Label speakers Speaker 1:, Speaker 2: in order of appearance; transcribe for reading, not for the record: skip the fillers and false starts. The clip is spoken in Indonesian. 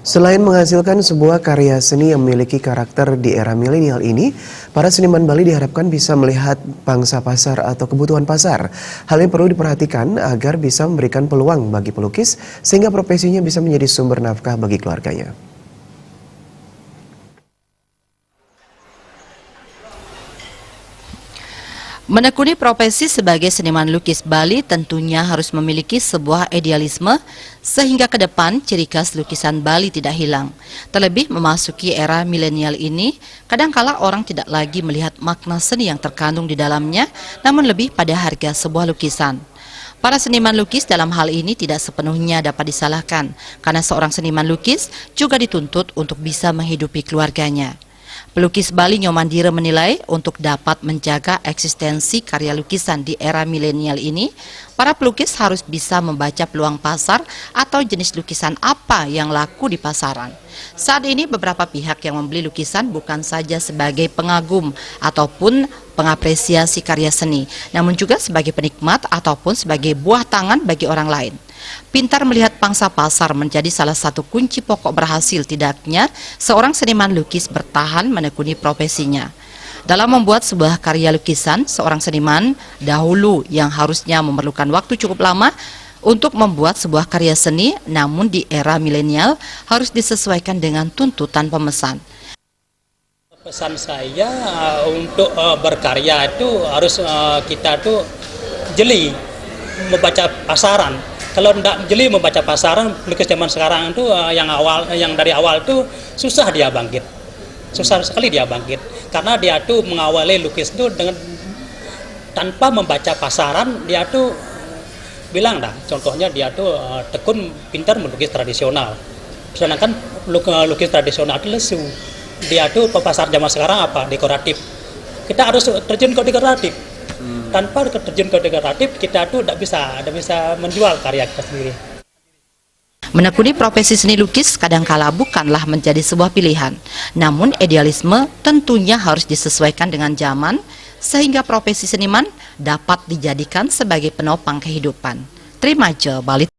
Speaker 1: Selain menghasilkan sebuah karya seni yang memiliki karakter di era milenial ini, para seniman Bali diharapkan bisa melihat pangsa pasar atau kebutuhan pasar. Hal ini perlu diperhatikan agar bisa memberikan peluang bagi pelukis sehingga profesinya bisa menjadi sumber nafkah bagi keluarganya.
Speaker 2: Menekuni profesi sebagai seniman lukis Bali tentunya harus memiliki sebuah idealisme sehingga ke depan ciri khas lukisan Bali tidak hilang. Terlebih memasuki era milenial ini, kadangkala orang tidak lagi melihat makna seni yang terkandung di dalamnya, namun lebih pada harga sebuah lukisan. Para seniman lukis dalam hal ini tidak sepenuhnya dapat disalahkan, karena seorang seniman lukis juga dituntut untuk bisa menghidupi keluarganya. Pelukis Bali Nyomandire menilai untuk dapat menjaga eksistensi karya lukisan di era milenial ini, para pelukis harus bisa membaca peluang pasar atau jenis lukisan apa yang laku di pasaran. Saat ini beberapa pihak yang membeli lukisan bukan saja sebagai pengagum ataupun pengapresiasi karya seni, namun juga sebagai penikmat ataupun sebagai buah tangan bagi orang lain. Pintar melihat pangsa pasar menjadi salah satu kunci pokok berhasil tidaknya seorang seniman lukis bertahan menekuni profesinya. Dalam membuat sebuah karya lukisan, seorang seniman dahulu yang harusnya memerlukan waktu cukup lama untuk membuat sebuah karya seni, namun di era milenial harus disesuaikan dengan tuntutan pemesan.
Speaker 3: Pesan saya untuk berkarya itu harus kita tuh jeli membaca pasaran. Kalau tidak jeli membaca pasaran, pelukis zaman sekarang itu yang dari awal itu susah dia bangkit, susah sekali dia bangkit, karena dia tuh mengawali lukis itu dengan tanpa membaca pasaran. Dia tuh bilang dah, contohnya dia tuh tekun pintar melukis tradisional, sedangkan lukis tradisional itu lesu. Dia tuh pasar zaman sekarang apa? Dekoratif. Kita harus terjun ke dekoratif. Tanpa terjun ke dekoratif, kita tuh tidak bisa menjual karya kita sendiri.
Speaker 2: Menekuni profesi seni lukis kadangkala bukanlah menjadi sebuah pilihan, namun idealisme tentunya harus disesuaikan dengan zaman sehingga profesi seniman dapat dijadikan sebagai penopang kehidupan. Terima kasih, Bali.